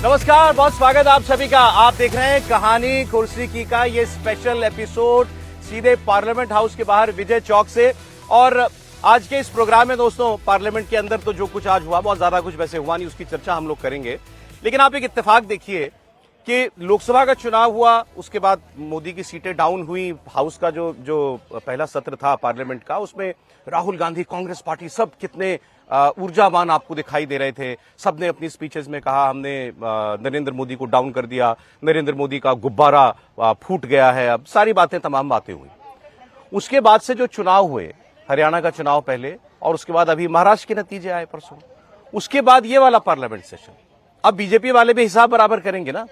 नमस्कार, बहुत स्वागत आप सभी का। आप देख रहे हैं कहानी कुर्सी की का ये स्पेशल एपिसोड सीधे पार्लियामेंट हाउस के बाहर विजय चौक से। और आज के इस प्रोग्राम में दोस्तों पार्लियामेंट के अंदर तो जो कुछ आज हुआ बहुत ज्यादा कुछ वैसे हुआ नहीं, उसकी चर्चा हम लोग करेंगे। लेकिन आप एक इत्तेफाक देखिए कि लोकसभा का चुनाव हुआ, उसके बाद मोदी की सीटें डाउन हुई। हाउस का जो पहला सत्र था पार्लियामेंट का, उसमें राहुल गांधी, कांग्रेस पार्टी सब कितने ऊर्जावान आपको दिखाई दे रहे थे। सबने अपनी स्पीचेस में कहा हमने नरेंद्र मोदी को डाउन कर दिया, नरेंद्र मोदी का गुब्बारा फूट गया है। अब सारी बातें, तमाम बातें हुई। उसके बाद से जो चुनाव हुए, हरियाणा का चुनाव पहले और उसके बाद अभी महाराष्ट्र के नतीजे आए परसों, उसके बाद ये वाला पार्लियामेंट सेशन। अब बीजेपी वाले भी हिसाब बराबर करेंगे ना,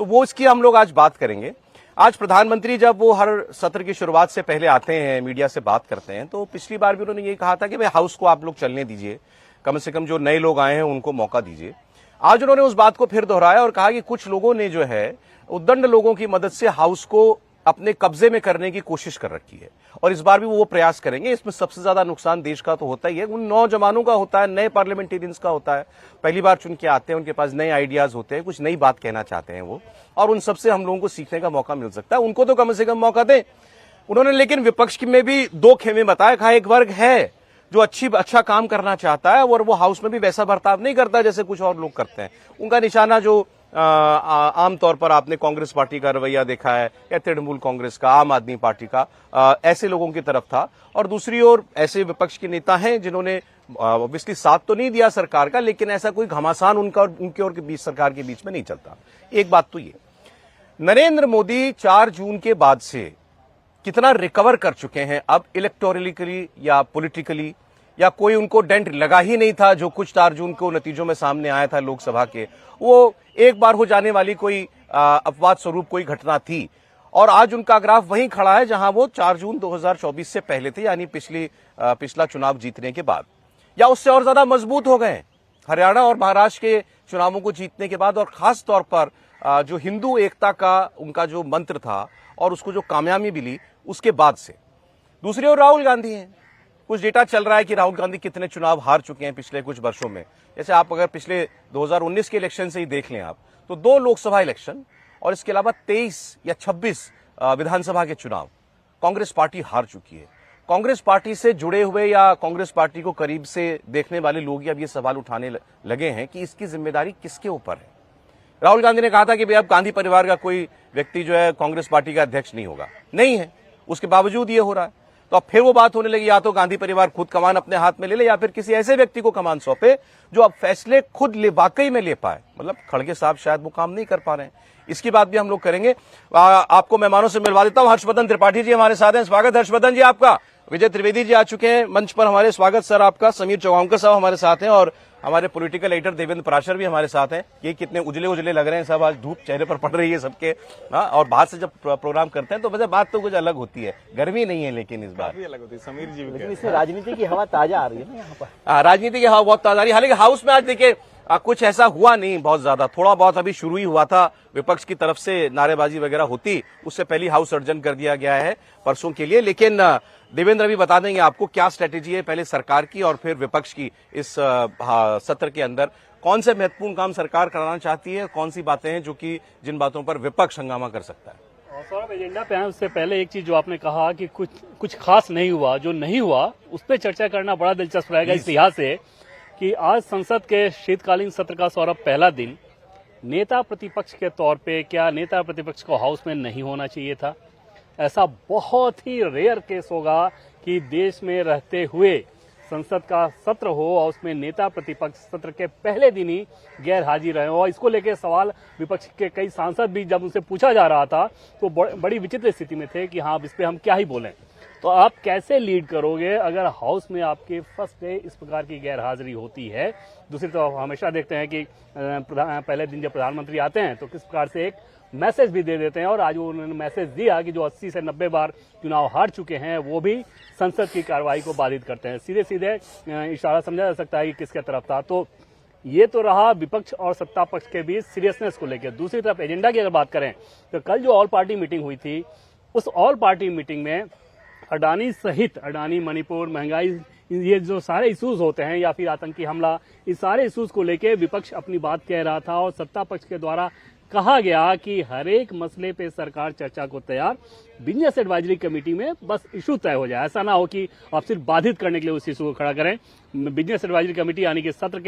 तो वो इसकी हम लोग आज बात करेंगे। आज प्रधानमंत्री जब वो हर सत्र की शुरुआत से पहले आते हैं, मीडिया से बात करते हैं, तो पिछली बार भी उन्होंने ये कहा था कि भाई हाउस को आप लोग चलने दीजिए, कम से कम जो नए लोग आए हैं उनको मौका दीजिए। आज उन्होंने उस बात को फिर दोहराया और कहा कि कुछ लोगों ने जो है उद्दंड लोगों की मदद से हाउस को अपने कब्जे में करने की कोशिश कर रखी है और इस बार भी वो प्रयास करेंगे। इसमें सबसे ज्यादा नुकसान देश का तो होता ही है, उन नौजवानों का होता है, नए पार्लियामेंटेरियंस का होता है। पहली बार चुन के आते हैं, उनके पास नए आइडियाज होते हैं, कुछ नई बात कहना चाहते हैं वो, और उन सबसे हम लोगों को सीखने का मौका मिल सकता है। उनको तो कम से कम मौका दें उन्होंने। लेकिन विपक्ष में भी दो खेमे बताया। कहा एक वर्ग है जो अच्छा काम करना चाहता है और वो हाउस में भी वैसा बर्ताव नहीं करता जैसे कुछ और लोग करते हैं। उनका निशाना जो आमतौर पर आपने कांग्रेस पार्टी का रवैया देखा है या तृणमूल कांग्रेस का, आम आदमी पार्टी का, ऐसे लोगों की तरफ था। और दूसरी ओर ऐसे विपक्ष के नेता हैं जिन्होंने ऑब्वियसली साथ तो नहीं दिया सरकार का, लेकिन ऐसा कोई घमासान उनके और के बीच, सरकार के बीच में नहीं चलता। एक बात तो ये, नरेंद्र मोदी 4 जून के बाद से कितना रिकवर कर चुके हैं अब इलेक्टोरली या पॉलिटिकली, या कोई उनको डेंट लगा ही नहीं था जो कुछ 4 जून को नतीजों में सामने आया था लोकसभा के। वो एक बार हो जाने वाली कोई अपवाद स्वरूप कोई घटना थी और आज उनका ग्राफ वहीं खड़ा है जहां वो 4 जून 2024 से पहले थे, यानी पिछला चुनाव जीतने के बाद, या उससे और ज्यादा मजबूत हो गए हरियाणा और महाराष्ट्र के चुनावों को जीतने के बाद। और खास तौर पर जो हिंदू एकता का उनका जो मंत्र था और उसको जो कामयाबी मिली उसके बाद से। दूसरी ओर राहुल गांधी हैं। कुछ डेटा चल रहा है कि राहुल गांधी कितने चुनाव हार चुके हैं पिछले कुछ वर्षों में। जैसे आप अगर पिछले 2019 के इलेक्शन से ही देख लें आप, तो 2 लोकसभा इलेक्शन और इसके अलावा 23 या 26 विधानसभा के चुनाव कांग्रेस पार्टी हार चुकी है। कांग्रेस पार्टी से जुड़े हुए या कांग्रेस पार्टी को करीब से देखने वाले लोग अब ये सवाल उठाने लगे हैं कि इसकी जिम्मेदारी किसके ऊपर है। राहुल गांधी ने कहा था कि भाई अब गांधी परिवार का कोई व्यक्ति जो है कांग्रेस पार्टी का अध्यक्ष नहीं होगा, नहीं है, उसके बावजूद ये हो रहा है। तो अब फिर वो बात होने लगी, या तो गांधी परिवार खुद कमान अपने हाथ में ले ले या फिर किसी ऐसे व्यक्ति को कमान सौंपे जो अब फैसले खुद वाकई में ले पाए। मतलब खड़गे साहब शायद वो काम नहीं कर पा रहे हैं, इसकी बात भी हम लोग करेंगे। आपको मेहमानों से मिलवा देता हूं। हर्षवर्धन त्रिपाठी जी हमारे साथ हैं, स्वागत हर्षवर्धन जी आपका। विजय त्रिवेदी जी आ चुके हैं मंच पर हमारे, स्वागत सर आपका। समीर चौगांवकर साहब हमारे साथ हैं और हमारे पॉलिटिकल एडिटर देवेंद्र पराशर भी हमारे साथ हैं। ये कितने उजले उजले लग रहे हैं सब, आज धूप चेहरे पर पड़ रही है सबके। हाँ, और बाहर से जब प्रोग्राम करते हैं तो वैसे बात तो कुछ अलग होती है, गर्मी नहीं है लेकिन इस बार अलग होती है। समीर जी भी इसमें राजनीति की हवा ताजा आ रही है ना यहाँ पर। राजनीति की हवा बहुत ताजा आ रही है। हालांकि हाउस में आज देखिए कुछ ऐसा हुआ नहीं बहुत ज्यादा, थोड़ा बहुत अभी शुरू ही हुआ था। विपक्ष की तरफ से नारेबाजी वगैरह होती, उससे पहले हाउस अर्जन कर दिया गया है परसों के लिए। लेकिन देवेंद्र अभी बता देंगे आपको क्या स्ट्रेटेजी है पहले सरकार की और फिर विपक्ष की इस सत्र के अंदर। कौन से महत्वपूर्ण काम सरकार कराना चाहती है, कौन सी बातें हैं जो कि जिन बातों पर विपक्ष हंगामा कर सकता है। सौरभ, एजेंडा पे आने से पहले एक चीज जो आपने कहा कि कुछ खास नहीं हुआ, जो नहीं हुआ उस पर चर्चा करना बड़ा दिलचस्प रहेगा इस लिहाज से कि आज संसद के शीतकालीन सत्र का सौरभ पहला दिन, नेता प्रतिपक्ष के तौर पे क्या नेता प्रतिपक्ष को हाउस में नहीं होना चाहिए था? ऐसा बहुत ही रेयर केस होगा कि देश में रहते हुए संसद का सत्र हो और उसमें नेता प्रतिपक्ष सत्र के पहले दिन ही गैर हाजिर रहे। और इसको लेकर सवाल विपक्ष के कई सांसद भी जब उनसे पूछा जा रहा था तो बड़ी विचित्र स्थिति में थे कि हाँ इस पे हम क्या ही बोलें। तो आप कैसे लीड करोगे अगर हाउस में आपके फर्स्ट डे इस प्रकार की गैर हाजिरी होती है? दूसरी तरफ हमेशा देखते हैं कि पहले दिन जब प्रधानमंत्री आते हैं तो किस प्रकार से एक मैसेज भी दे देते हैं, और आज उन्होंने मैसेज दिया कि जो 80 से 90 बार चुनाव हार चुके हैं वो भी संसद की कार्रवाई को बाधित करते हैं। सीधे सीधे इशारा समझा जा सकता है कि किसके तरफ था। तो ये तो रहा विपक्ष और सत्ता पक्ष के बीच सीरियसनेस को लेकर। दूसरी तरफ एजेंडा की अगर बात करें तो कल जो ऑल पार्टी मीटिंग हुई थी, उस ऑल पार्टी मीटिंग में अडानी सहित, अडानी मणिपुर, महंगाई ये जो सारे इश्यूज होते हैं या फिर आतंकी हमला, इस सारे इश्यूज को लेके विपक्ष अपनी बात कह रहा था और सत्ता पक्ष के द्वारा कहा गया कि हर एक मसले पे सरकार चर्चा को तैयार, बिजनेस एडवाइजरी कमेटी में बस इशू तय हो जाए। ऐसा ना हो कि आप सिर्फ बाधित करने के लिए उस इशू को खड़ा करें। बिजनेस एडवाइजरी कमेटी यानी कि सत्र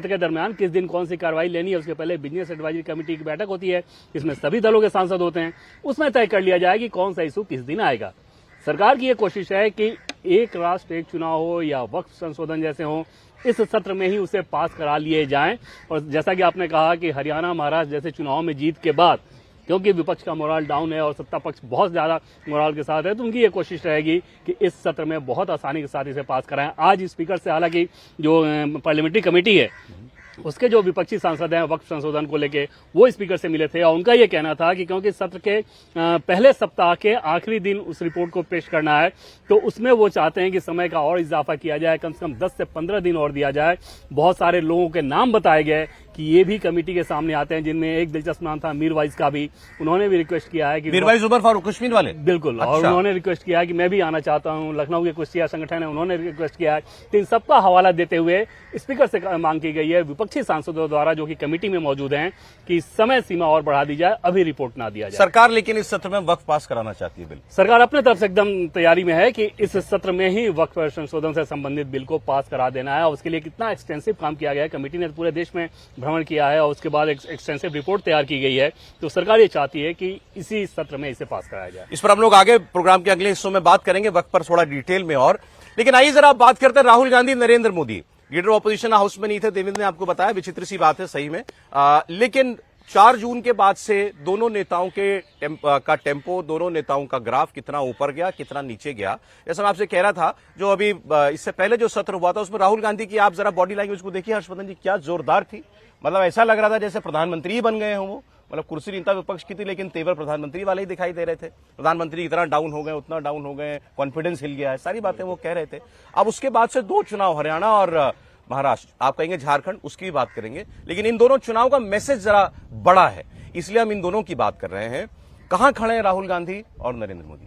के दरमियान किस दिन कौन सी कार्रवाई लेनी है, उसके पहले बिजनेस एडवाइजरी कमेटी की बैठक होती है, इसमें सभी दलों के सांसद होते हैं, उसमें तय कर लिया जाए कि कौन सा इशू किस दिन आएगा। सरकार की यह कोशिश है कि एक राष्ट्र एक चुनाव हो या वक्फ संशोधन जैसे हो, इस सत्र में ही उसे पास करा लिए जाएं। और जैसा कि आपने कहा कि हरियाणा महाराष्ट्र जैसे चुनाव में जीत के बाद क्योंकि विपक्ष का मोराल डाउन है और सत्ता पक्ष बहुत ज्यादा मोराल के साथ है, तो उनकी ये कोशिश रहेगी कि इस सत्र में बहुत आसानी के साथ इसे पास कराएं। आज स्पीकर से हालांकि जो पार्लियामेंट्री कमेटी है उसके जो विपक्षी सांसद हैं वक्फ संशोधन को लेके, वो स्पीकर से मिले थे और उनका ये कहना था कि क्योंकि सत्र के पहले सप्ताह के आखिरी दिन उस रिपोर्ट को पेश करना है, तो उसमें वो चाहते हैं कि समय का और इजाफा किया जाए, कम से कम 10 से 15 दिन और दिया जाए। बहुत सारे लोगों के नाम बताए गए कि ये भी कमेटी के सामने आते हैं, जिनमें एक दिलचस्प नाम था मीरवाइज का भी। उन्होंने भी रिक्वेस्ट किया है कि मीरवाइज उमर फारूक कश्मीर वाले, बिल्कुल। अच्छा। और उन्होंने रिक्वेस्ट किया है कि मैं भी आना चाहता हूं। लखनऊ के कुश्तिया संगठन है, उन्होंने रिक्वेस्ट किया है। तो इन सबका हवाला देते हुए स्पीकर से मांग की गई है विपक्षी सांसदों द्वारा जो कि कमेटी में मौजूद हैं कि समय सीमा और बढ़ा दी जाए, अभी रिपोर्ट ना दिया जाए। सरकार लेकिन इस सत्र में वक्फ पास कराना चाहती है बिल। सरकार अपने तरफ से एकदम तैयारी में है कि इस सत्र में ही वक्फ संशोधन से संबंधित बिल को पास करा देना है और उसके लिए कितना एक्सटेंसिव काम किया गया है। कमेटी ने पूरे देश में भ्रमण किया है और उसके बाद एक एक्सटेंसिव रिपोर्ट तैयार की गई है। तो सरकार ये चाहती है कि इसी सत्र में इसे पास कराया जाए। इस पर हम लोग आगे प्रोग्राम के अगले हिस्सों में बात करेंगे वक्त पर थोड़ा डिटेल में और। लेकिन आइए जरा बात करते हैं Rahul Gandhi, Narendra Modi. Leader opposition house में नहीं थे, देवेंद्र ने आपको बताया, विचित्र सी बात है सही में। लेकिन 4 जून के बाद से दोनों नेताओं का टेम्पो, दोनों नेताओं का ग्राफ कितना ऊपर गया, कितना नीचे गया। जैसा मैं आपसे कह रहा था, जो अभी इससे पहले जो सत्र हुआ था उसमें राहुल गांधी की आप जरा बॉडी लैंग्वेज को देखिए हर्षवर्धन जी, क्या जोरदार थी। मतलब ऐसा लग रहा था जैसे प्रधानमंत्री ही बन गए हों वो। मतलब कुर्सी नेता विपक्ष की थी लेकिन तेवर प्रधानमंत्री वाले ही दिखाई दे रहे थे। प्रधानमंत्री इतना डाउन हो गए, उतना डाउन हो गए, कॉन्फिडेंस हिल गया है, सारी बातें वो कह रहे थे। अब उसके बाद से 2 चुनाव, हरियाणा और महाराष्ट्र, आप कहेंगे झारखंड, उसकी भी बात करेंगे, लेकिन इन दोनों चुनाव का मैसेज जरा बड़ा है, इसलिए हम इन दोनों की बात कर रहे हैं। कहां खड़े हैं राहुल गांधी और नरेंद्र मोदी?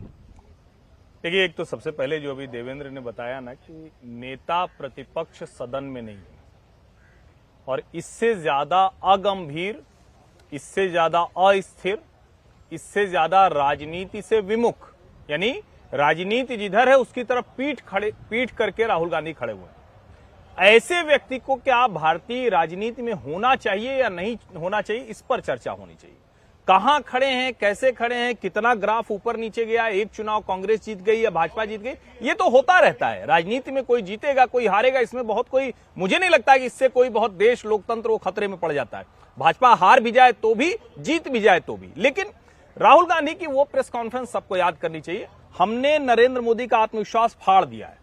देखिए, एक तो सबसे पहले जो अभी देवेंद्र ने बताया ना कि नेता प्रतिपक्ष सदन में नहीं है, और इससे ज्यादा अगंभीर, इससे ज्यादा अस्थिर, इससे ज्यादा राजनीति से विमुख, यानी राजनीति जिधर है उसकी तरफ पीठ करके राहुल गांधी खड़े हुए हैं। ऐसे व्यक्ति को क्या भारतीय राजनीति में होना चाहिए या नहीं होना चाहिए, इस पर चर्चा होनी चाहिए। कहां खड़े हैं, कैसे खड़े हैं, कितना ग्राफ ऊपर नीचे गया, एक चुनाव कांग्रेस जीत गई या भाजपा जीत गई, ये तो होता रहता है राजनीति में। कोई जीतेगा, कोई हारेगा, इसमें बहुत कोई, मुझे नहीं लगता कि इससे कोई बहुत देश, लोकतंत्र वो खतरे में पड़ जाता है। भाजपा हार भी जाए तो भी, जीत भी जाए तो भी। लेकिन राहुल गांधी की वो प्रेस कॉन्फ्रेंस सबको याद करनी चाहिए, हमने नरेंद्र मोदी का आत्मविश्वास फाड़ दिया है।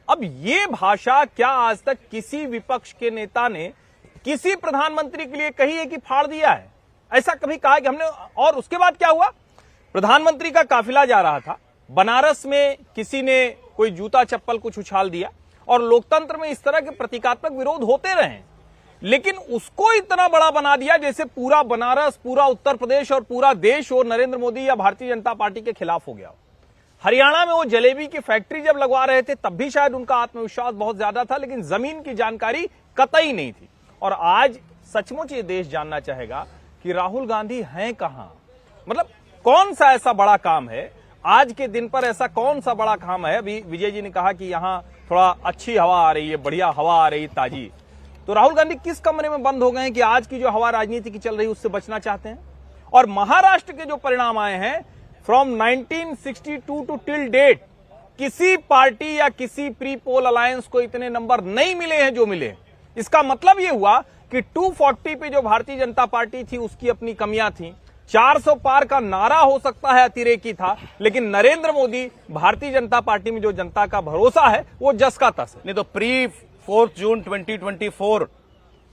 अब ये भाषा क्या आज तक किसी विपक्ष के नेता ने किसी प्रधानमंत्री के लिए कही है कि फाड़ दिया है? ऐसा कभी कहा है कि हमने? और उसके बाद क्या हुआ? प्रधानमंत्री का काफिला जा रहा था, बनारस में किसी ने कोई जूता चप्पल कुछ उछाल दिया, और लोकतंत्र में इस तरह के प्रतीकात्मक विरोध होते रहे, लेकिन उसको इतना बड़ा बना दिया जैसे पूरा बनारस, पूरा उत्तर प्रदेश और पूरा देश और नरेंद्र मोदी या भारतीय जनता पार्टी के खिलाफ हो गया। हरियाणा में वो जलेबी की फैक्ट्री जब लगवा रहे थे तब भी शायद उनका आत्मविश्वास बहुत ज्यादा था, लेकिन जमीन की जानकारी कतई नहीं थी। और आज सचमुच ये देश जानना चाहेगा कि राहुल गांधी हैं कहां। मतलब कौन सा ऐसा बड़ा काम है आज के दिन पर, ऐसा कौन सा बड़ा काम है? अभी विजय जी ने कहा कि यहां थोड़ा अच्छी हवा आ रही है, बढ़िया हवा आ रही है, ताजी। तो राहुल गांधी किस कमरे में बंद हो गए हैं कि आज की जो हवा राजनीति की चल रही है उससे बचना चाहते हैं? और महाराष्ट्र के जो परिणाम आए हैं फ्रॉम 1962 टू टिल डेट, किसी पार्टी या किसी प्री पोल अलायंस को इतने नंबर नहीं मिले हैं जो मिले। इसका मतलब यह हुआ कि 240 पे जो भारतीय जनता पार्टी थी उसकी अपनी कमियां थी। 400 पार का नारा हो सकता है अतिरेकी था, लेकिन नरेंद्र मोदी, भारतीय जनता पार्टी में जो जनता का भरोसा है वो जस का तस है। नहीं तो प्री 4 जून 2024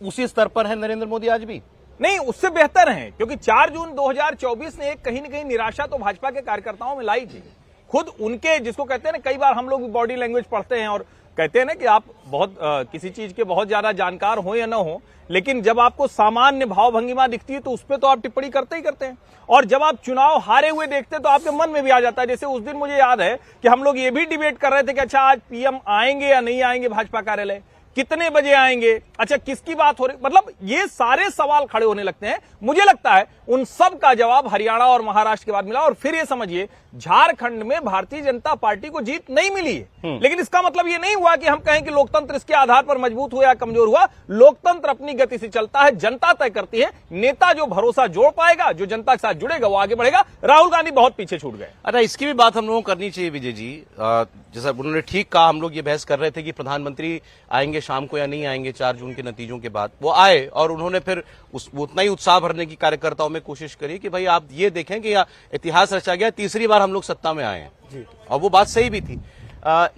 उसी स्तर पर है नरेंद्र मोदी आज भी? नहीं, उससे बेहतर है, क्योंकि 4 जून 2024 ने एक कहीं न कहीं निराशा तो भाजपा के कार्यकर्ताओं में लाई थी। खुद उनके, जिसको कहते हैं ना, कई बार हम लोग भी बॉडी लैंग्वेज पढ़ते हैं और कहते हैं ना कि आप बहुत किसी चीज के बहुत ज्यादा जानकार हो या ना हो, लेकिन जब आपको सामान्य भाव भंगिमा दिखती है तो उस पर तो आप टिप्पणी करते ही करते हैं। और जब आप चुनाव हारे हुए देखते हैं तो आपके मन में भी आ जाता है। जैसे उस दिन मुझे याद है कि हम लोग ये भी डिबेट कर रहे थे कि अच्छा आज पीएम आएंगे या नहीं आएंगे भाजपा कार्यालय, कितने बजे आएंगे, अच्छा किसकी बात हो रही, मतलब ये सारे सवाल खड़े होने लगते हैं। मुझे लगता है उन सब का जवाब हरियाणा और महाराष्ट्र के बाद मिला। और फिर ये समझिए झारखंड में भारतीय जनता पार्टी को जीत नहीं मिली है, लेकिन इसका मतलब ये नहीं हुआ कि हम कहें कि लोकतंत्र इसके आधार पर मजबूत हुआ या कमजोर हुआ। लोकतंत्र अपनी गति से चलता है, जनता तय करती है। नेता जो भरोसा जोड़ पाएगा, जो जनता के साथ जुड़ेगा, वो आगे बढ़ेगा। राहुल गांधी बहुत पीछे छूट गए। अच्छा, इसकी भी बात हम लोगों को करनी चाहिए विजय जी। जैसा उन्होंने ठीक कहा, हम लोग ये बहस कर रहे थे कि प्रधानमंत्री आएंगे शाम को या नहीं आएंगे 4 जून के नतीजों के बाद। वो आए और उन्होंने फिर उतना ही उत्साह भरने की कार्यकर्ताओं में कोशिश करी कि भाई आप ये देखें कि इतिहास रचा गया, तीसरी बार हम लोग सत्ता में आए हैं। और वो बात सही भी थी।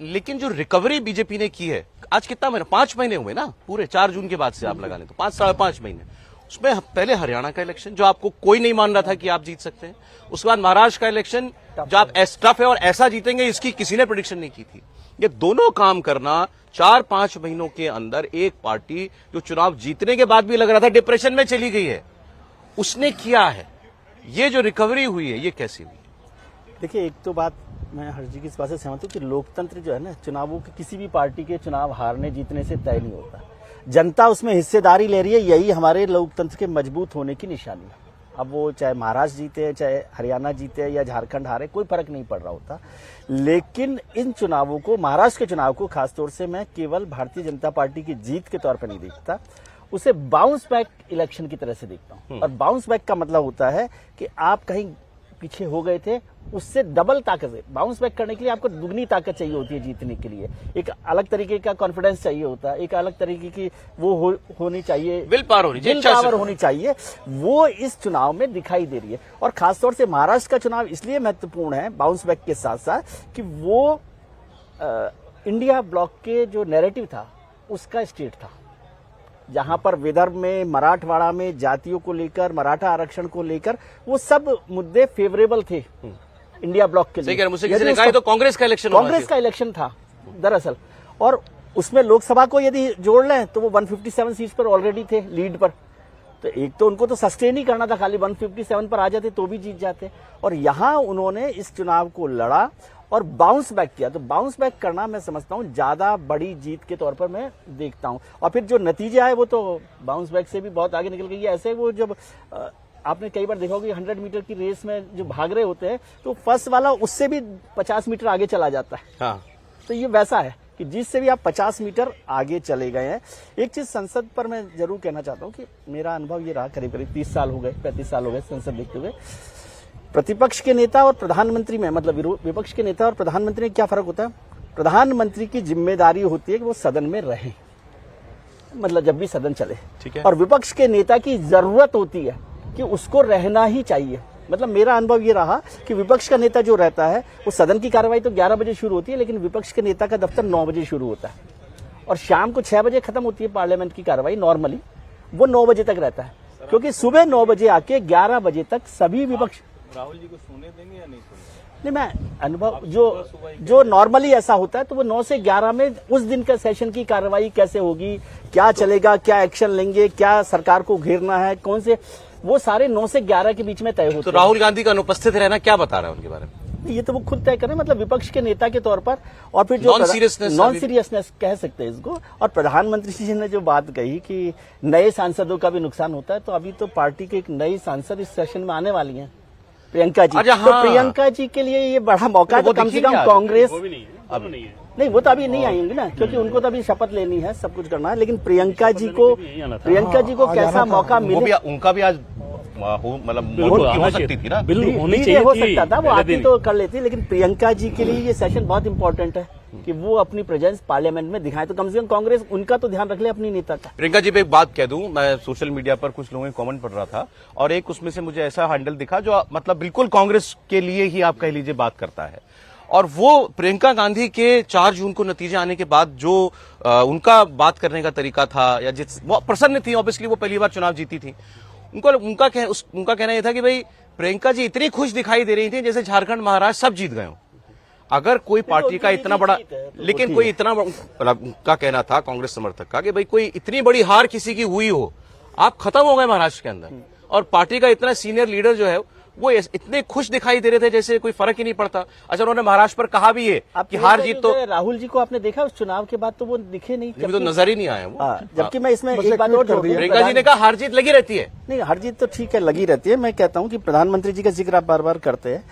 लेकिन जो रिकवरी बीजेपी ने की है, आज कितना महीना, 5 महीने हुए ना पूरे 4 जून के बाद से आप लगाने तो 5-5.5 महीने। उसमें पहले हरियाणा का इलेक्शन जो आपको कोई नहीं मान रहा था कि आप जीत सकते हैं, उसके बाद महाराष्ट्र का इलेक्शन जो आप टफ है और ऐसा जीतेंगे इसकी किसी ने प्रेडिक्शन नहीं की थी। ये दोनों काम करना 4-5 महीनों के अंदर एक पार्टी जो चुनाव जीतने के बाद भी लग रहा था डिप्रेशन में चली गई है, उसने किया है। ये जो रिकवरी हुई है ये कैसी हुई? देखिए, एक तो बात मैं हर जी की इस बात से सहमत हूँ कि लोकतंत्र जो है ना, चुनावों के किसी भी पार्टी के चुनाव हारने जीतने से तय नहीं होता। जनता उसमें हिस्सेदारी ले रही है, यही हमारे लोकतंत्र के मजबूत होने की निशानी है। अब वो चाहे महाराष्ट्र जीते, चाहे हरियाणा जीते या झारखंड हारे, कोई फर्क नहीं पड़ रहा होता। लेकिन इन चुनावों को, महाराष्ट्र के चुनाव को खासतौर से मैं केवल भारतीय जनता पार्टी की जीत के तौर पर नहीं देखता, उसे बाउंस बैक इलेक्शन की तरह से देखता हूँ। और बाउंस बैक का मतलब होता है कि आप कहीं पीछे हो गए थे, उससे डबल ताकत है। बाउंस बैक करने के लिए आपको दुगनी ताकत चाहिए होती है जीतने के लिए। एक अलग तरीके का कॉन्फिडेंस चाहिए होता है, एक अलग तरीके की वो होनी चाहिए, विल पावर होनी चाहिए। वो इस चुनाव में दिखाई दे रही है। और खासतौर से महाराष्ट्र का चुनाव इसलिए महत्वपूर्ण है बाउंस बैक के साथ साथ कि वो इंडिया ब्लॉक के जो नैरेटिव था उसका स्टेट था, जहां पर विदर्भ में, मराठवाड़ा में जातियों को लेकर, मराठा आरक्षण को लेकर वो सब मुद्दे फेवरेबल थे इंडिया ब्लॉक के लिए। मुझसे किसी ने कहा तो कांग्रेस का इलेक्शन था दरअसल। और उसमें लोकसभा को यदि जोड़ लें तो वो 157 सीट पर ऑलरेडी थे लीड पर। तो एक तो उनको तो सस्टेन ही करना था, खाली 157 पर आ जाते तो भी जीत जाते। और यहां उन्होंने इस चुनाव को लड़ा और बाउंस बैक किया। तो बाउंस बैक करना मैं समझता हूं ज्यादा बड़ी जीत के तौर पर मैं देखता हूं। और फिर जो नतीजे आए वो तो बाउंस बैक से भी बहुत आगे निकल गई है। ऐसे वो जब आपने कई बार देखा होगा 100 मीटर की रेस में जो भाग रहे होते हैं तो फर्स्ट वाला उससे भी 50 मीटर आगे चला जाता है। हाँ। तो ये वैसा है कि जिससे भी आप 50 मीटर आगे चले गए हैं। एक चीज संसद पर मैं जरूर कहना चाहता हूं कि मेरा अनुभव ये रहा, करीब करीब 30 साल हो गए, 35 साल हो गए संसद देखते हुए। प्रतिपक्ष के नेता और प्रधानमंत्री में, मतलब विपक्ष के नेता और प्रधानमंत्री में क्या फर्क होता है? प्रधानमंत्री की जिम्मेदारी होती है कि वो सदन में रहे, मतलब जब भी सदन चले, ठीक है। और विपक्ष के नेता की जरूरत होती है कि उसको रहना ही चाहिए। मतलब मेरा अनुभव ये रहा कि विपक्ष का नेता जो रहता है वो सदन की कार्रवाई तो 11 बजे शुरू होती है, लेकिन विपक्ष के नेता का दफ्तर 9 बजे शुरू होता है और शाम को 6 बजे खत्म होती है पार्लियामेंट की कार्रवाई। नॉर्मली वो 9 बजे तक रहता है, क्योंकि सुबह 9 बजे आके 11 बजे तक सभी विपक्ष। राहुल जी को सोने देंगे या नहीं सोने? नहीं, मैं अनुभव जो नॉर्मली ऐसा होता है तो वो 9 से 11 में उस दिन का सेशन की कार्रवाई कैसे होगी, क्या चलेगा, क्या एक्शन लेंगे, क्या सरकार को घेरना है, कौन से, वो सारे 9 से 11 के बीच में तय होते हैं। तो राहुल गांधी का अनुपस्थित रहना क्या बता रहा है उनके बारे में? ये तो वो खुद तय करें, मतलब विपक्ष के नेता के तौर पर। और फिर जो नॉन सीरियसनेस कह सकते हैं इसको। और प्रधानमंत्री जी ने जो बात कही कि नए सांसदों का भी नुकसान होता है, तो अभी तो पार्टी के एक नई सांसद इस सेशन में आने वाली है, प्रियंका जी। हाँ। तो प्रियंका जी के लिए ये बड़ा मौका है। तो कम से कम कांग्रेस नहीं, वो तो अभी नहीं आएंगे ना, क्योंकि उनको तो अभी शपथ लेनी है, सब कुछ करना है। लेकिन प्रियंका जी को कैसा मौका मिले, उनका भी आज मतलब हो सकती थी ना, हो सकता था, वो आती तो कर लेती। लेकिन प्रियंका जी के लिए ये सेशन बहुत इंपॉर्टेंट है कि वो अपनी प्रेजेंस पार्लियामेंट में दिखाएं। तो कम से कम कांग्रेस उनका तो ध्यान रख ले अपनी नेता का। प्रियंका जी पे एक बात कह दूं, मैं सोशल मीडिया पर कुछ लोगों के कमेंट पढ़ रहा था और एक उसमें से मुझे ऐसा हैंडल दिखा जो मतलब बिल्कुल कांग्रेस के लिए ही आप कह लीजिए बात करता है। और वो प्रियंका गांधी के 4 जून को नतीजे आने के बाद जो उनका बात करने का तरीका था, या जिस वो प्रसन्न थी, ऑब्वियसली वो पहली बार चुनाव जीती थी, उनका कहना यह था कि भाई प्रियंका जी इतनी खुश दिखाई दे रही थी जैसे झारखंड महाराष्ट्र सब जीत गए हो। अगर कोई पार्टी का इतना बड़ा, जीत है, तो लेकिन होती कोई है। इतना का कहना था कांग्रेस समर्थक का कि भाई कोई इतनी बड़ी हार किसी की हुई हो, आप खत्म हो गए महाराष्ट्र के अंदर, और पार्टी का इतना सीनियर लीडर जो है वो इतने खुश दिखाई दे रहे थे जैसे कोई फर्क ही नहीं पड़ता। अच्छा, उन्होंने महाराष्ट्र पर कहा भी है कि हार जीत तो राहुल जी को आपने देखा उस चुनाव के बाद तो वो दिखे नहीं, अभी तो नजर ही नहीं आया वो। हाँ, जबकि मैं इसमें बस एक एक बात ट्वीट और कर जोड़ दूं, दिया। प्रियंका जी ने कहा हार जीत लगी रहती है। नहीं, हर जीत तो ठीक है, लगी रहती है। मैं कहता हूं कि प्रधानमंत्री जी का जिक्र आप बार बार करते हैं।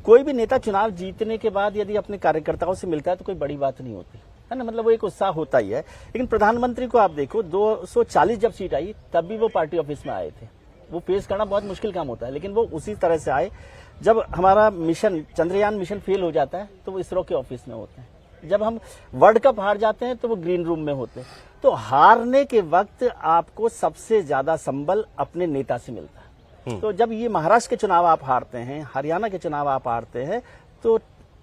कोई भी नेता चुनाव जीतने के बाद यदि अपने कार्यकर्ताओं से मिलता है तो कोई बड़ी बात नहीं होती है ना, मतलब वो एक उत्साह होता ही है। लेकिन प्रधानमंत्री को आप देखो, 240 जब सीट आई तब भी वो पार्टी ऑफिस में आए थे। वो फेस करना बहुत मुश्किल काम होता है, लेकिन वो उसी तरह से आए। जब हमारा मिशन चंद्रयान मिशन फेल हो जाता है तो वो इसरो के ऑफिस में होते हैं। जब हम वर्ल्ड कप हार जाते हैं तो वो ग्रीन रूम में होते हैं। तो हारने के वक्त आपको सबसे ज्यादा संबल अपने नेता से मिलता है। तो जब ये महाराष्ट्र के चुनाव आप हारते हैं, हरियाणा के चुनाव आप हारते हैं, तो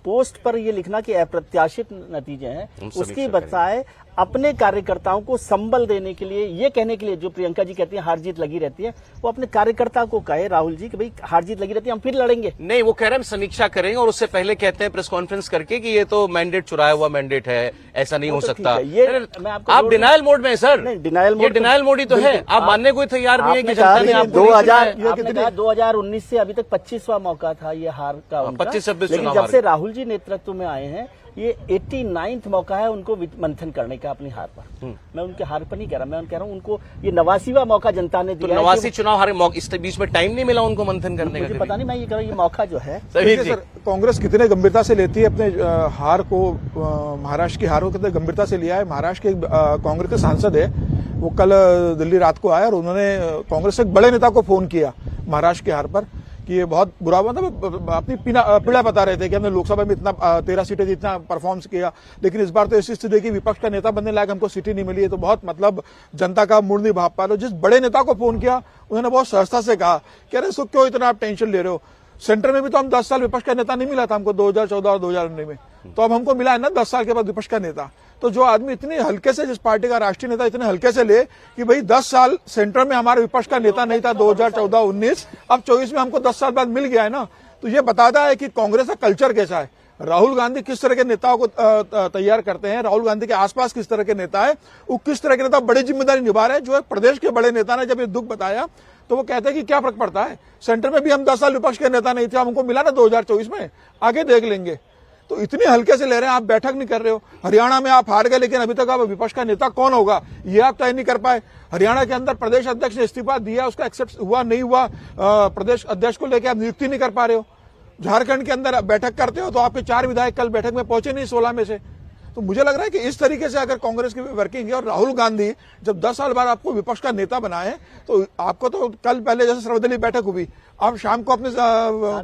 पोस्ट पर ये लिखना कि अप्रत्याशित नतीजे हैं, उसकी बजाय अपने कार्यकर्ताओं को संबल देने के लिए, ये कहने के लिए जो प्रियंका जी कहती है हार जीत लगी रहती है, वो अपने कार्यकर्ता को कहे राहुल जी कि भाई हार जीत लगी रहती है, हम फिर लड़ेंगे। नहीं, वो कह रहे हैं हम समीक्षा करेंगे, और उससे पहले कहते हैं प्रेस कॉन्फ्रेंस करके कि ये तो मैंडेट चुराया हुआ मैंडेट है, ऐसा नहीं हो तो सकता। ठीक है, ये मैं आपको आप जोड़ डिनायल मोड में है सर। नहीं, डिनायल मोड ये डिनायल मोड ही तो है। आप मानने को तैयार नहीं है कि जनता ने आपको नहीं चुना है। आपने कहा 2019 से अभी तक 25वां मौका था ये हार का उनका। 25-26 लेकिन चुनाव जब हारे। से राहुल जी नेतृत्व में आए हैं, ये 89th मौका है उनको मंथन करने का अपनी हार पर। मैं उनके हार पर नहीं कह रहा, मैं कह रहा हूँ उनको ये 89वां मौका जनता ने तो दिया है 89 चुनाव हारे, इस बीच में टाइम नहीं मिला उनको मंथन करने मुझे का? पता नहीं, मैं ये कह रहा हूँ ये मौका जो है। सही देखिए जी। सर, कांग्रेस कितने गंभीरता से लेती है अपने हार को, महाराष्ट्र की हार को कितने गंभीरता से लिया है। महाराष्ट्र के कांग्रेस के सांसद है, वो कल दिल्ली रात को आए और उन्होंने कांग्रेस के एक बड़े नेता को फोन किया महाराष्ट्र की हार पर कि ये बहुत बुरा, मतलब अपनी पीड़ा बता रहे थे कि हमने लोकसभा में इतना 13 सीटें इतना परफॉर्म किया, लेकिन इस बार तो ऐसी स्थिति कि विपक्ष का नेता बनने लायक हमको सीटें नहीं मिली है, तो बहुत मतलब जनता का मूड नहीं भाप पा रहे। जिस बड़े नेता को फोन किया उन्होंने बहुत सहजता से कहा कि अरे इसको क्यों इतना आप टेंशन ले रहे हो, सेंटर में भी तो हम 10 साल विपक्ष का नेता नहीं मिला था हमको 2014 और 2019 में, तो अब हमको मिला है ना 10 साल के बाद विपक्ष का नेता। तो जो आदमी इतने हल्के से, जिस पार्टी का राष्ट्रीय नेता इतने हल्के से ले कि भाई 10 साल सेंटर में हमारे विपक्ष का नेता नहीं था 2014-19, अब 24 में हमको 10 साल बाद मिल गया है ना, तो ये बताता है कि कांग्रेस का कल्चर कैसा है। राहुल गांधी किस तरह के नेताओं को तैयार करते हैं, राहुल गांधी के आसपास किस तरह के नेता है, वो किस तरह के नेता बड़ी जिम्मेदारी निभा रहे हैं। जो प्रदेश के बड़े नेता ने जब ये दुख बताया तो वो कहते हैं कि क्या फर्क पड़ता है, सेंटर में भी हम 10 साल विपक्ष के नेता नहीं थे, हमको मिला ना 2024 में, आगे देख लेंगे। तो इतने हल्के से ले रहे हैं, आप बैठक नहीं कर रहे हो। हरियाणा में आप हार गए, लेकिन अभी तक आप विपक्ष का नेता कौन होगा ये आप तय नहीं कर पाए। हरियाणा के अंदर प्रदेश अध्यक्ष ने इस्तीफा दिया, उसका एक्सेप्ट हुआ नहीं हुआ, प्रदेश अध्यक्ष को लेकर आप नियुक्ति नहीं कर पा रहे हो। झारखंड के अंदर बैठक करते हो तो आपके 4 विधायक कल बैठक में पहुंचे नहीं 16 में से। तो मुझे लग रहा है कि इस तरीके से अगर कांग्रेस की वर्किंग है, और राहुल गांधी जब 10 साल बाद आपको विपक्ष का नेता बनाए, तो आपको तो कल पहले जैसे सर्वदलीय बैठक हुई, आप शाम को अपने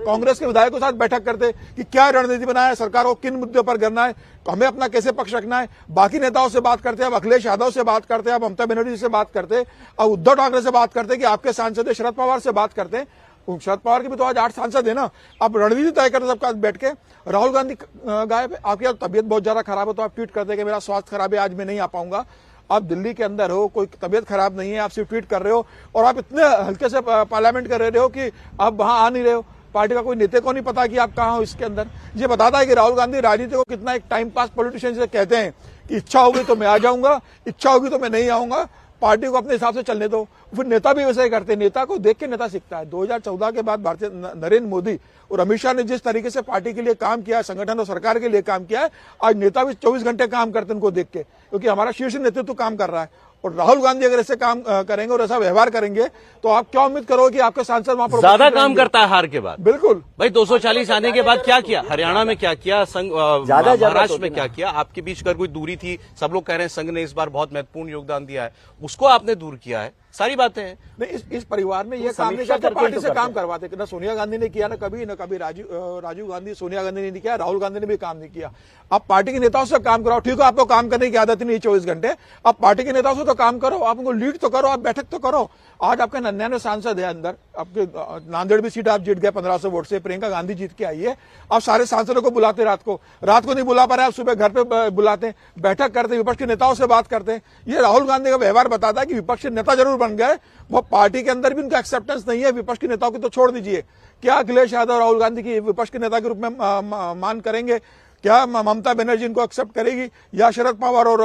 कांग्रेस के विधायकों के साथ बैठक करते कि क्या रणनीति बनाए, सरकार को किन मुद्दों पर करना है, हमें अपना कैसे पक्ष रखना है। बाकी नेताओं से बात करते हैं, अब अखिलेश यादव से बात करते हैं, अब ममता बनर्जी से बात करते हैं, अब उद्धव ठाकरे से बात करते हैं, कि आपके सांसद शरद पवार से बात करते हैं। शरद पवार के भी तो आज 8 सांसद है ना, आप रणनीति तय करते सबका बैठ के। राहुल गांधी गायब है, आपकी तबियत बहुत ज्यादा खराब है तो आप ट्वीट करते हैं कि मेरा स्वास्थ्य खराब है, आज मैं नहीं आ पाऊंगा। आप दिल्ली के अंदर हो, कोई तबियत खराब नहीं है, आप सिर्फ ट्वीट कर रहे हो, और आप इतने हल्के से पार्लियामेंट कर रहे हो कि आप वहां आ नहीं रहे हो। पार्टी का कोई नेता को नहीं पता कि आप कहाँ हो इसके अंदर। ये बताता है कि राहुल गांधी राजनीति को कितना एक टाइम पास पॉलिटिशियन से कहते हैं कि इच्छा होगी तो मैं आ जाऊंगा, इच्छा होगी तो मैं नहीं आऊंगा, पार्टी को अपने हिसाब से चलने दो। फिर नेता भी वैसे ही करते हैं, नेता को देख के नेता सीखता है। 2014 के बाद भारतीय नरेंद्र मोदी और अमित शाह ने जिस तरीके से पार्टी के लिए काम किया है, संगठन और सरकार के लिए काम किया है, आज नेता भी 24 घंटे काम करते हैं उनको देख के, क्योंकि हमारा शीर्ष नेतृत्व काम कर रहा है। और राहुल गांधी अगर ऐसे काम करेंगे और ऐसा व्यवहार करेंगे तो आप क्या उम्मीद करोगे कि आपके सांसद वहां पर ज्यादा काम करता है हार के बाद। बिल्कुल भाई 240 आने के बाद क्या किया, हरियाणा में क्या किया, संघ महाराष्ट्र में क्या किया, आपके बीच अगर कोई दूरी थी, सब लोग कह रहे हैं संघ ने इस बार बहुत महत्वपूर्ण योगदान दिया है, उसको आपने दूर किया है, सारी बातें हैं। नहीं, इस परिवार में ये काम नहीं करते, पार्टी से काम करवाते। न सोनिया गांधी ने किया, न कभी राजीव गांधी, सोनिया गांधी ने नहीं किया, राहुल गांधी ने भी काम नहीं किया। आप पार्टी के नेताओं से काम कराओ, ठीक है आपको काम करने की आदत नहीं 24 घंटे, आप पार्टी के नेताओं से तो काम करो, आप उनको लीड तो करो, आप बैठक तो करो। आज आपके 99 सांसद है अंदर, आपके नांदेड़ भी सीट आप जीत गए 1500 वोट से, प्रियंका गांधी जीत के आई है। आप सारे सांसदों को बुलाते, रात को नहीं बुला पा रहे, आप सुबह घर पे बुलाते, बैठक करते, विपक्ष के नेताओं से बात करते। ये राहुल गांधी का व्यवहार बताता है कि विपक्ष के नेता जरूर बन गए, वो पार्टी के अंदर भी उनका एक्सेप्टेंस नहीं है। विपक्ष के नेताओं की तो छोड़ दीजिए, क्या अखिलेश यादव राहुल गांधी की विपक्ष के नेता के रूप में मान करेंगे? क्या ममता बनर्जी इनको एक्सेप्ट करेगी या शरद पवार और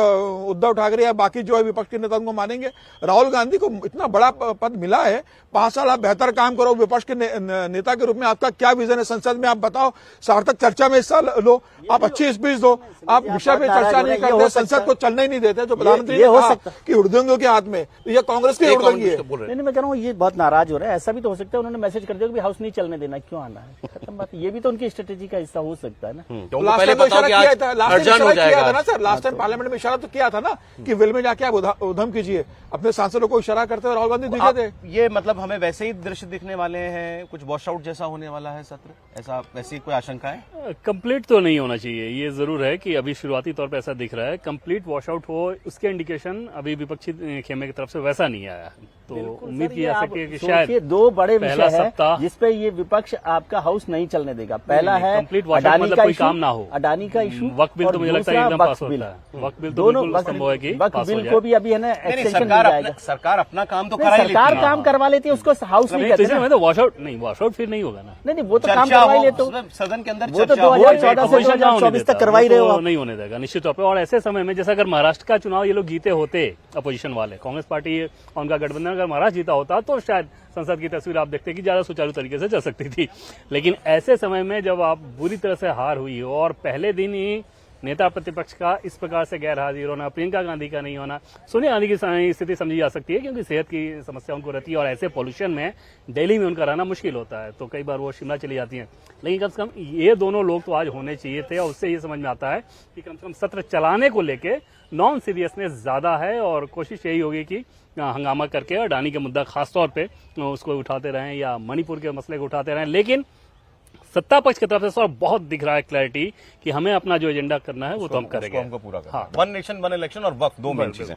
उद्धव ठाकरे या बाकी जो है विपक्ष के नेता उनको मानेंगे? राहुल गांधी को इतना बड़ा पद मिला है, 5 साल आप बेहतर काम करो विपक्ष के नेता के रूप में, आपका क्या विजन है संसद में? आप बताओ, सार्थक चर्चा में हिस्सा लो, आप अच्छी स्पीच दो, आप विषय पे चर्चा नहीं करते, संसद को चलने ही नहीं देते। जो प्रधानमंत्री ने कहा कि हुड़दंगियों के हाथ में, तो ये कांग्रेस की हुड़दंगी है। नहीं, मैं कह रहा हूँ ये बहुत नाराज हो रहा है। ऐसा भी तो हो सकता है उन्होंने मैसेज कर दिया कि हाउस नहीं चलने देना, क्यों आना है, खत्म बात। ये भी तो उनकी स्ट्रेटेजी का हिस्सा हो सकता है ना। लास्ट टाइम इशारा किया था, लास्ट टाइम पार्लियामेंट में इशारा तो किया था ना कि वेल में जाके आप उधम कीजिए, अपने सांसदों को इशारा करते हुए राहुल गांधी दिखे थे। ये मतलब हमें वैसे ही दृश्य दिखने वाले हैं, कुछ वॉश आउट जैसा होने वाला है सत्र, ऐसा वैसी कोई आशंका है? कंप्लीट तो नहीं होना चाहिए, ये जरूर है कि अभी शुरुआती तौर पे ऐसा दिख रहा है। कंप्लीट वॉश आउट हो, उसके इंडिकेशन अभी विपक्षी खेमे की तरफ से वैसा नहीं आया है। तो उम्मीद की जा सकती है कि शायद 2 बड़े विषय सप्ताह है जिसपे ये विपक्ष आपका हाउस नहीं चलने देगा। पहला है कंप्लीट वॉश आउट, मतलब कोई काम ना हो। अडानी का इशू, वक्त बिल तो मुझे लगता है एकदम पास होता है। वक्त बिल तो बिल्कुल संभव है कि वक्त पास हो बिल जाए। को भी अभी है ना एक्सटेंशन मिल जाएगा। सरकार अपना काम तो करा ही लेती सरकार है। काम करवा लेती है, उसको हाउस नहीं कहते ना। तो वॉश आउट नहीं, वॉश आउट फिर नहीं होगा ना। नहीं, वो तो काम चर्चा करवा ही हो, लेते हो, मतलब सदन के अंदर वो तो चर्चा हो। 2014 से 2024 तक करवा ही रहे हो आप। नहीं होने देगा निश्चित तौर पे। और ऐसे समय में जैसा अगर महाराष्ट्र का चुनाव ये लोग जीते होते, अपोजिशन वाले कांग्रेस पार्टी और उनका गठबंधन अगर महाराष्ट्र जीता होता तो शायद संसद की तस्वीर आप देखते कि ज्यादा सुचारू तरीके से चल सकती थी। लेकिन ऐसे समय में जब आप बुरी तरह से हार हुई हो और पहले दिन ही नेता प्रतिपक्ष का इस प्रकार से गैर हाजिर होना, प्रियंका गांधी का नहीं होना, सोनिया गांधी की स्थिति समझी जा सकती है क्योंकि सेहत की समस्या उनको रहती है और ऐसे पॉल्यूशन में दिल्ली में उनका रहना मुश्किल होता है, तो कई बार वो शिमला चली जाती हैं। लेकिन कम से कम ये दोनों लोग तो आज होने चाहिए थे और उससे ये समझ में आता है कि कम से कम सत्र चलाने को लेके नॉन सीरियसनेस ज्यादा है और कोशिश यही होगी कि हंगामा करके अडानी का मुद्दा खासतौर पे उसको उठाते रहें या मणिपुर के मसले को उठाते रहें। लेकिन सत्ता पक्ष की तरफ से बहुत दिख रहा है क्लैरिटी कि हमें अपना जो एजेंडा करना है वो तो हम करेंगे। हमको पूरा करना है। वन नेशन वन इलेक्शन और वक्त, 2 मेन चीजें।